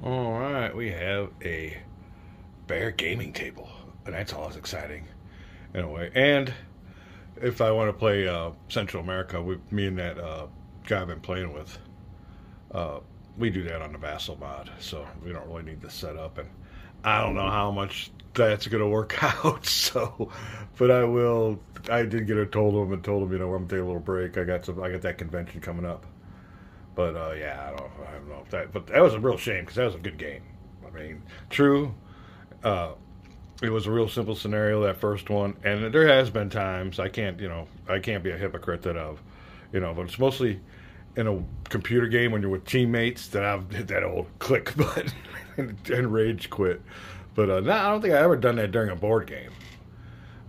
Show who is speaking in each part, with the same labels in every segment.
Speaker 1: All right, we have a Bear gaming table, and that's always exciting in a way. And if I want to play Central America, me and that guy I've been playing with, uh, we do that on the Vassal mod, so we don't really need to set up. And I don't know how much that's going to work out. So, but I will. I did get a told him and told him, I'm gonna take a little break. I got that convention coming up. But yeah, I don't know if that. But that was a real shame because that was a good game. I mean, true. Uh, it was a real simple scenario, that first one, and there has been times I can't be a hypocrite that but it's mostly in a computer game when you're with teammates that I've hit that old click button and rage quit. But no, I don't think I ever done that during a board game.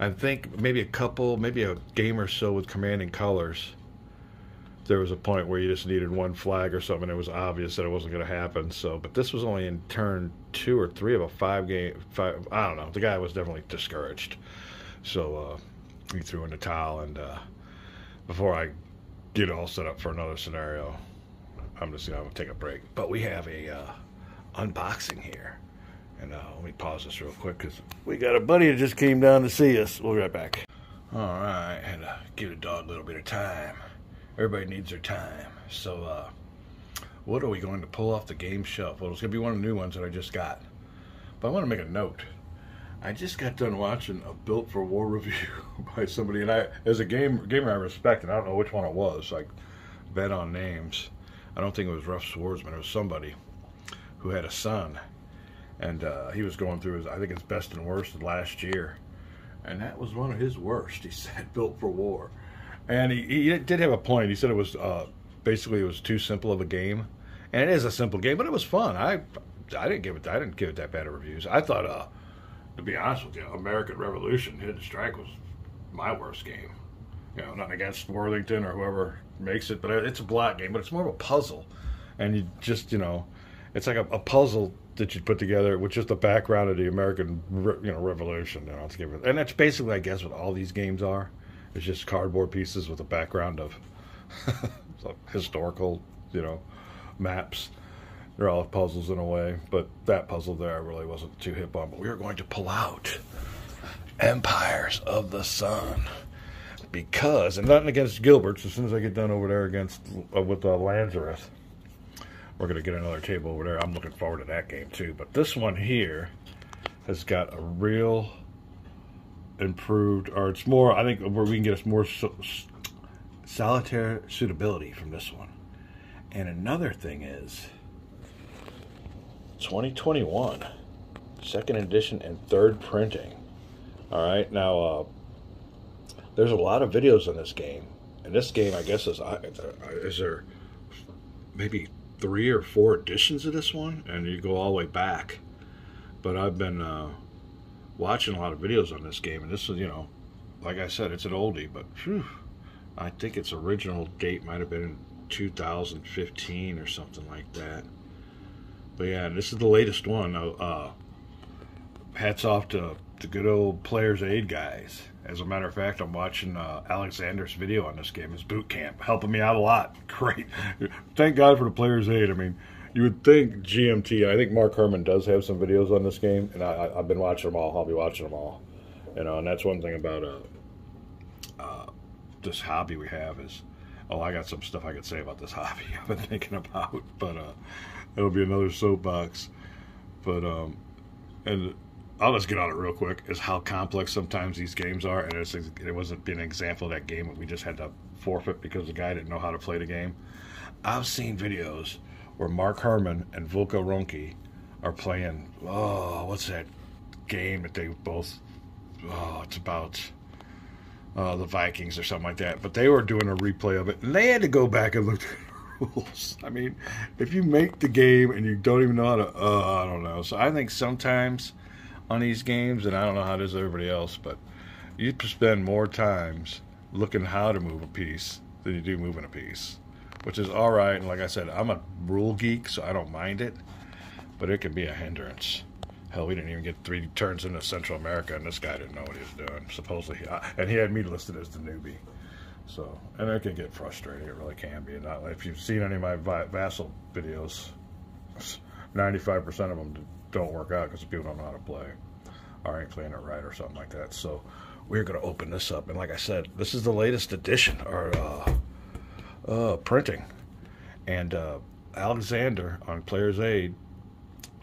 Speaker 1: I think maybe a game or so with Command and Colors. There was a point where you just needed one flag or something. It was obvious that it wasn't going to happen. So, but this was only in turn 2 or 3 of a 5 game. I don't know. The guy was definitely discouraged. So he threw in the towel. And before I get all set up for another scenario, I'm going to take a break. But we have a unboxing here. And let me pause this real quick because we got a buddy that just came down to see us. We'll be right back. All right. And give the dog a little bit of time. Everybody needs their time. So, what are we going to pull off the game shelf? Well, it's going to be one of the new ones that I just got. But I want to make a note. I just got done watching a Built for War review by somebody, and as a gamer I respect, and I don't know which one it was. Like, bet on names. I don't think it was Rough Swordsman. It was somebody who had a son, and he was going through his best and worst of last year, and that was one of his worst. He said Built for War. And he did have a point. He said it was basically it was too simple of a game, and it is a simple game, but it was fun. I didn't give it that bad of reviews. I thought, to be honest with you, American Revolution Hidden Strike was my worst game. Nothing against Worthington or whoever makes it, but it's a block game. But it's more of a puzzle, and you just it's like a puzzle that you put together with just the background of the American Revolution. And that's basically, I guess, what all these games are. It's just cardboard pieces with a background of historical, maps. They're all puzzles in a way, but that puzzle there I really wasn't too hip on. But we are going to pull out Empires of the Sun because, and nothing against Gilbert's, as soon as I get done over there with Lazarus, we're going to get another table over there. I'm looking forward to that game too. But this one here has got a real improved, or it's more, I think, where we can get us more solitaire suitability from this one. And another thing is 2021 second edition and third printing. All right, now there's a lot of videos on this game, and this game, I guess, is there maybe 3 or 4 editions of this one, and you go all the way back. But I've been watching a lot of videos on this game, and this is, like I said, it's an oldie, but phew, I think its original date might have been in 2015 or something like that. But yeah, this is the latest one. Hats off to the good old Player's Aid guys. As a matter of fact, I'm watching Alexander's video on this game, his boot camp, helping me out a lot. Great. Thank God for the Player's Aid. I mean, you would think GMT, I think Mark Herman does have some videos on this game, and I've been watching them all. I'll be watching them all. And that's one thing about this hobby we have is, I got some stuff I could say about this hobby I've been thinking about, but it'll be another soapbox. But, and I'll just get on it real quick, is how complex sometimes these games are, and it wasn't being an example of that game that we just had to forfeit because the guy didn't know how to play the game. I've seen videos where Mark Herman and Vulko Ronke are playing, what's that game that they both, it's about the Vikings or something like that, but they were doing a replay of it, and they had to go back and look at the rules. I mean, if you make the game and you don't even know how to, I don't know. So I think sometimes on these games, and I don't know how it is with everybody else, but you spend more times looking how to move a piece than you do moving a piece. Which is all right, and like I said, I'm a rule geek, so I don't mind it, but it can be a hindrance. Hell, we didn't even get 3 turns into Central America, and this guy didn't know what he was doing, supposedly. And he had me listed as the newbie. So, and it can get frustrating, it really can be. And if you've seen any of my Vassal videos, 95% of them don't work out because people don't know how to play or ain't playing it right or something like that. So we're going to open this up. And like I said, this is the latest edition, or printing. And Alexander on Player's Aid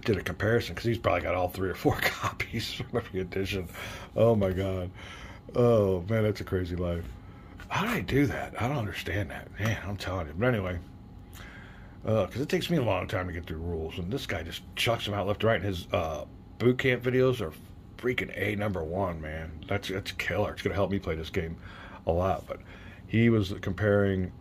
Speaker 1: did a comparison because he's probably got all 3 or 4 copies from every edition. Oh my God. Oh man, that's a crazy life. How do I do that? I don't understand that. Man, I'm telling you. But anyway, because it takes me a long time to get through rules, and this guy just chucks them out left and right. And his boot camp videos are freaking #1, man. That's killer. It's gonna help me play this game a lot. But he was comparing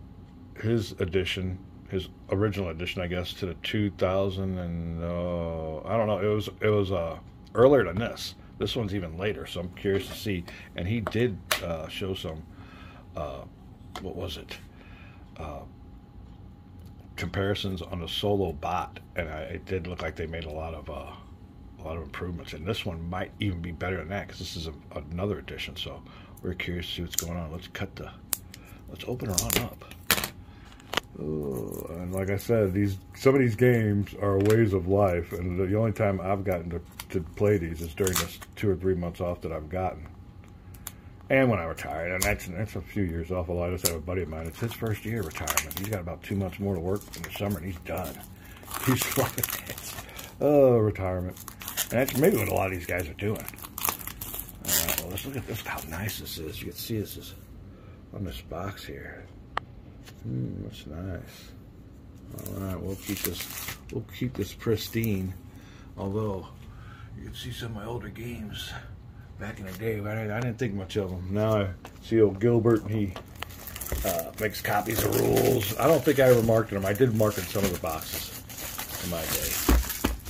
Speaker 1: his edition, his original edition, I guess, to the 2000 and I don't know. It was earlier than this. This one's even later, so I'm curious to see. And he did show some. What was it? Comparisons on the solo bot, and it did look like they made a lot of improvements. And this one might even be better than that because this is another edition. So we're curious to see what's going on. Let's open her on up. And like I said, some of these games are ways of life, and the only time I've gotten to play these is during this 2 or 3 months off that I've gotten. And when I retired, and that's a few years off. Although I just have a buddy of mine, it's his first year of retirement. He's got about 2 months more to work in the summer, and he's done. He's like, retirement. And that's maybe what a lot of these guys are doing. Well, let's look at this. How nice this is. You can see this is on this box here. That's nice. All right, we'll keep this pristine. Although you can see some of my older games back in the day, I didn't think much of them. Now I see old Gilbert, and he makes copies of rules. I don't think I ever marketed them. I did market some of the boxes in my day.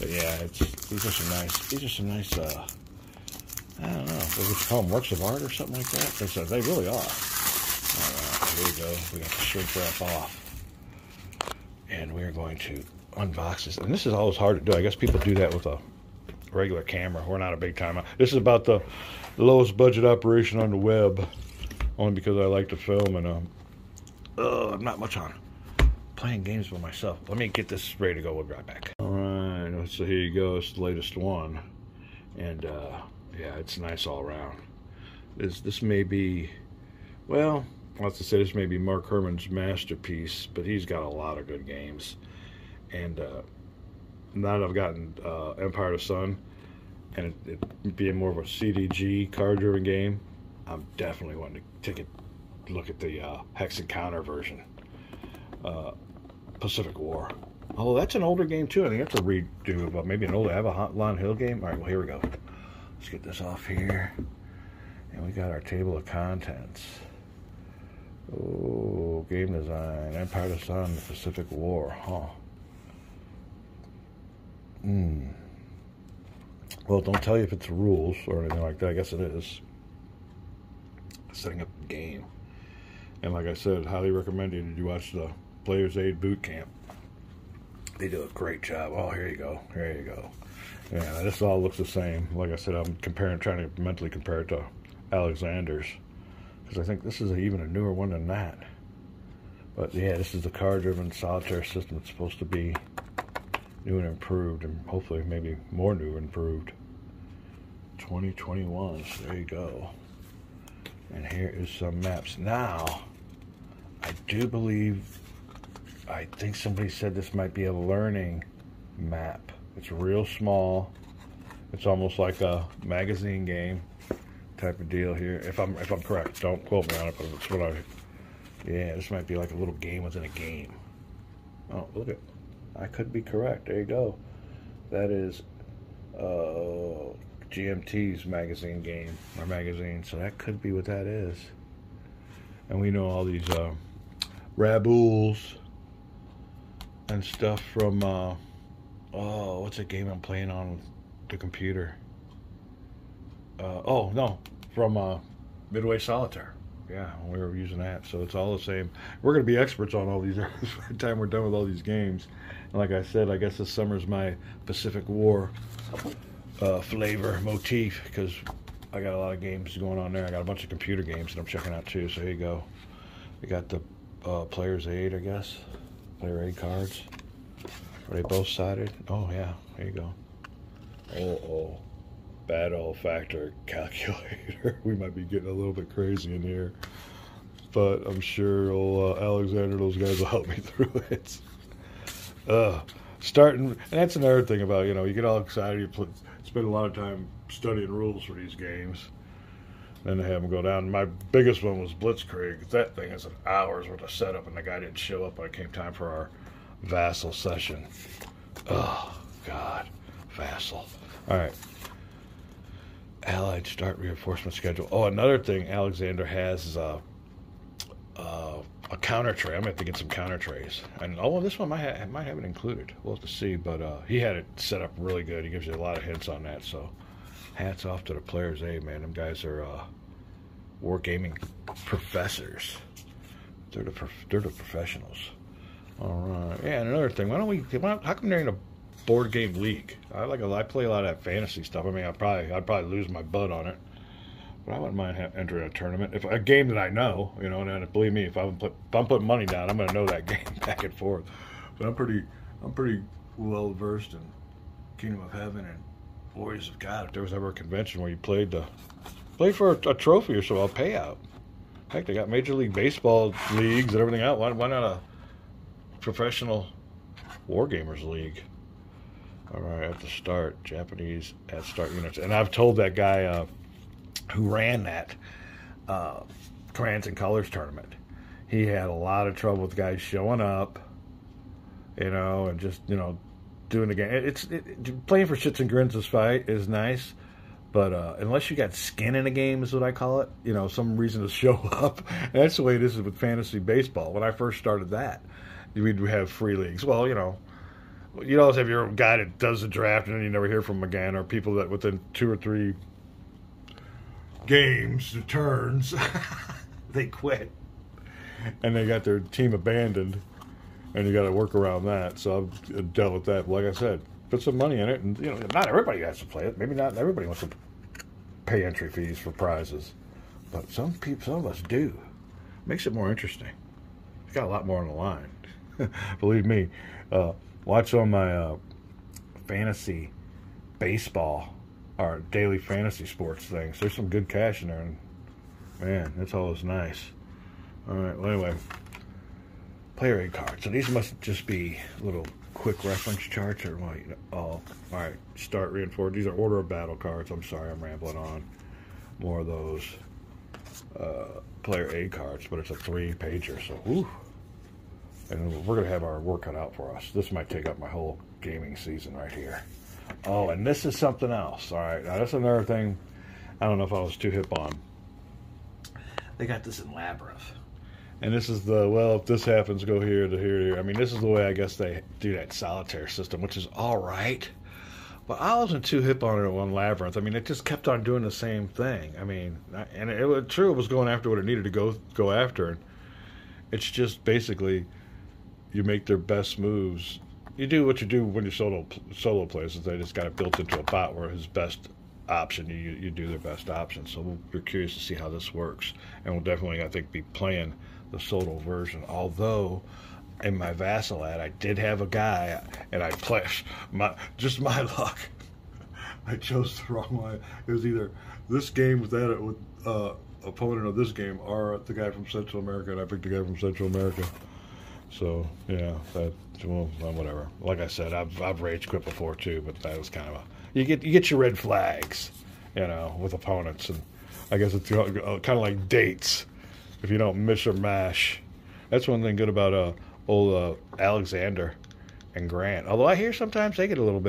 Speaker 1: But yeah, these are some nice. I don't know. What would you call them? Works of art or something like that? They really are. All right, here we go. We got the shrink wrap off, and we're going to unbox this. And this is always hard to do. I guess people do that with a regular camera. We're not a big time. This is about the lowest budget operation on the web, only because I like to film, and I'm not much on playing games by myself. Let me get this ready to go. We'll be right back. All right, so here you go. It's the latest one, and yeah, it's nice all around. This may be, well, I'll have to say this may be Mark Herman's masterpiece, but he's got a lot of good games. And now that I've gotten Empire of the Sun, and it being more of a CDG card-driven game, I'm definitely wanting to take a look at the Hex Encounter version, Pacific War. Oh, that's an older game too. I think that's a redo of maybe an older Avalon Hill game. All right, well, here we go. Let's get this off here, and we got our table of contents. Oh, game design, Empire of the Sun, Pacific War, huh? Well, don't tell you if it's rules or anything like that. I guess it is. Setting up the game. And like I said, highly recommended you watch the Player's Aid Boot Camp. They do a great job. Oh, here you go. Here you go. Yeah, this all looks the same. Like I said, I'm trying to mentally compare it to Alexander's, because I think this is even a newer one than that. But yeah, this is the card-driven solitaire system. It's supposed to be new and improved, and hopefully maybe more new and improved. 2021, so there you go. And here is some maps. Now, I do believe, I think somebody said this might be a learning map. It's real small. It's almost like a magazine game type of deal here. If I'm correct, don't quote me on it, but it's what yeah, this might be like a little game within a game. Oh, look at, I could be correct. There you go. That is GMT's magazine game, or magazine. So that could be what that is. And we know all these Rabuls and stuff from, oh, what's a game I'm playing on with the computer? Oh, no, from Midway Solitaire. Yeah, we were using that, so it's all the same. We're going to be experts on all these by the time we're done with all these games. And like I said, I guess this summer's my Pacific War flavor motif, because I got a lot of games going on there. I got a bunch of computer games that I'm checking out too, so here you go. We got the Player's Aid, I guess. Player Aid cards. Are they both sided? Oh, yeah. There you go. Oh. Battle factor calculator. We might be getting a little bit crazy in here. But I'm sure old Alexander, those guys will help me through it. Starting, and that's another thing about, you get all excited, you spend a lot of time studying rules for these games. Then they have them go down. My biggest one was Blitzkrieg. That thing is an hour's worth of setup, and the guy didn't show up when it came time for our Vassal session. Oh, God. Vassal. All right. Allied start reinforcement schedule. Oh, another thing Alexander has is a counter tray. I'm going to have to get some counter trays. And this one might have it included. We'll have to see. But he had it set up really good. He gives you a lot of hints on that. So hats off to the players. Hey, man, them guys are wargaming professors. They're the professionals. All right. Yeah, and another thing. How come they're in a board game league? I play a lot of that fantasy stuff. I mean, I'd probably lose my butt on it. But I wouldn't mind entering a tournament. If a game that I know, and believe me, if I'm putting money down, I'm going to know that game back and forth. But I'm pretty well versed in Kingdom of Heaven and Warriors of God. If there was ever a convention where you play for a trophy or so, I'll pay out. Heck, they got Major League Baseball leagues and everything out. Why not a professional Wargamers league? All right, at the start, Japanese at start units, and I've told that guy who ran that Crayons and Colors tournament. He had a lot of trouble with guys showing up, and just doing the game. Playing for shits and grins is nice, but unless you got skin in a game, is what I call it. Some reason to show up. And that's the way it is with fantasy baseball. When I first started that, we'd have free leagues. Well, you always have your guy that does the draft and then you never hear from him again, or people that within 2 or 3 games, turns, they quit. And they got their team abandoned, and you got to work around that. So I've dealt with that. Like I said, put some money in it, and not everybody has to play it. Maybe not everybody wants to pay entry fees for prizes, but some of us do. Makes it more interesting. It's got a lot more on the line. Believe me. Watch on my fantasy baseball or daily fantasy sports things. There's some good cash in there, and man, that's always nice. All right. Well, anyway, player aid cards. So these must just be little quick reference charts, or what? All right. Start reinforced. These are order of battle cards. I'm sorry, I'm rambling on. More of those player aid cards, but it's a 3-pager. So, whew. And we're going to have our work cut out for us. This might take up my whole gaming season right here. Oh, and this is something else. All right, now that's another thing I don't know if I was too hip on. They got this in Labyrinth. And this is if this happens, go here to here to here. I mean, this is the way I guess they do that solitaire system, which is all right. But I wasn't too hip on it on Labyrinth. I mean, it just kept on doing the same thing. I mean, and it was going after what it needed to go after. It's just basically you make their best moves. You do what you do when you solo plays. They just got it built into a bot where his best option, you do their best option. So we're curious to see how this works. And we'll definitely, I think, be playing the solo version. Although, in my Vassal ad, I did have a guy, and I pledged my luck. I chose the wrong one. It was either this game with opponent of this game, or the guy from Central America, and I picked the guy from Central America. So yeah, whatever. Like I said, I've rage quit before too, but that was kind of you get your red flags, with opponents, and I guess it's kind of like dates. If you don't miss or mash, that's one thing good about old Alexander and Grant. Although I hear sometimes they get a little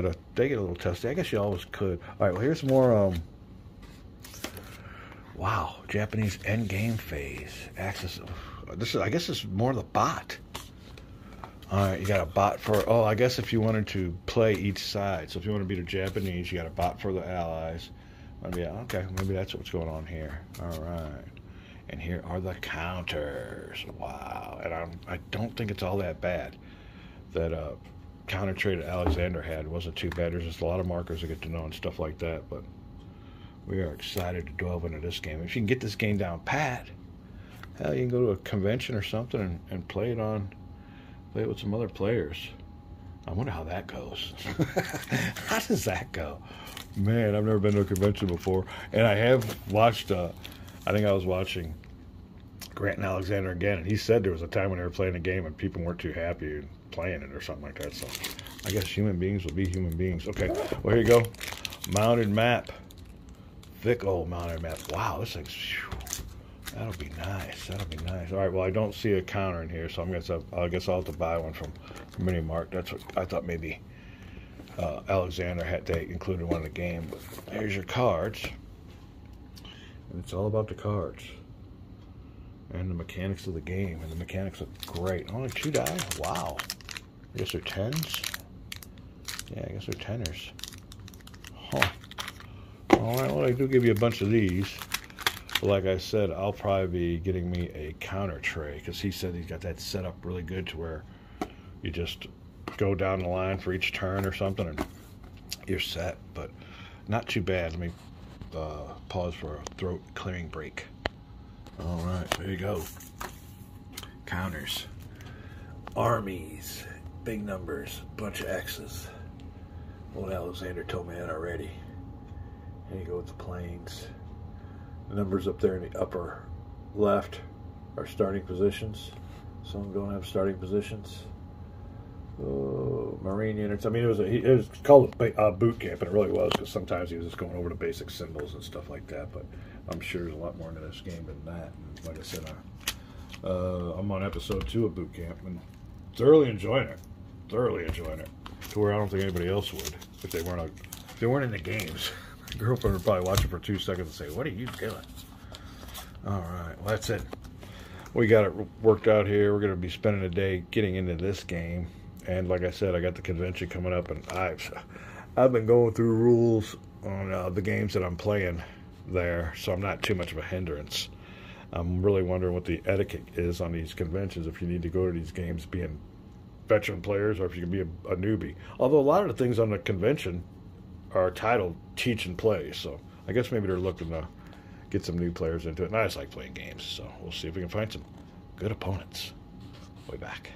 Speaker 1: testy. I guess you always could. All right, well here's more. Wow, Japanese endgame phase access. I guess this is more the bot. All right, you got a bot for, I guess if you wanted to play each side. So if you want to be the Japanese, you got a bot for the Allies. Okay, maybe that's what's going on here. All right. And here are the counters. Wow. And I don't think it's all that bad. That counter trade that Alexander had wasn't too bad. There's just a lot of markers to get to know and stuff like that. But we are excited to delve into this game. If you can get this game down pat, hell, you can go to a convention or something and play it with some other players. I wonder how that goes. How does that go? Man, I've never been to a convention before. And I have watched, I think I was watching Grant and Alexander again, and he said there was a time when they were playing a game and people weren't too happy playing it or something like that. So I guess human beings will be human beings. Okay, well, here you go. Mounted map. Thick old mounted map. Wow, this thing's... That'll be nice. That'll be nice. All right, well, I don't see a counter in here, so I guess I'll have to buy one from Mini Mart. That's what I thought maybe Alexander had to include in one of the game. But here's your cards. And it's all about the cards. And the mechanics of the game. And the mechanics look great. Only 2 die? Wow. I guess they're 10s? Yeah, I guess they're 10ers. Huh. All right, well, I do give you a bunch of these. But like I said, I'll probably be getting me a counter tray, because he said he's got that set up really good to where you just go down the line for each turn or something, and you're set. But not too bad. Let me pause for a throat clearing break. All right, there you go. Counters. Armies. Big numbers. Bunch of X's. Old Alexander told me that already. Here you go with the planes. The numbers up there in the upper left are starting positions. Some don't have starting positions. Oh, Marine units. I mean, it was called a boot camp, and it really was, because sometimes he was just going over the basic symbols and stuff like that. But I'm sure there's a lot more into this game than that. And like I said, I'm on episode 2 of boot camp, and thoroughly enjoying it. Thoroughly enjoying it. To where I don't think anybody else would if they weren't in the games. My girlfriend would probably watch it for 2 seconds and say, "What are you doing?" All right, well, that's it. We got it worked out here. We're going to be spending a day getting into this game. And like I said, I got the convention coming up, and I've been going through rules on the games that I'm playing there, so I'm not too much of a hindrance. I'm really wondering what the etiquette is on these conventions, if you need to go to these games being veteran players or if you can be a newbie. Although a lot of the things on the convention are titled Teach and Play, so I guess maybe they're looking to get some new players into it. And I just like playing games, so we'll see if we can find some good opponents. Way back.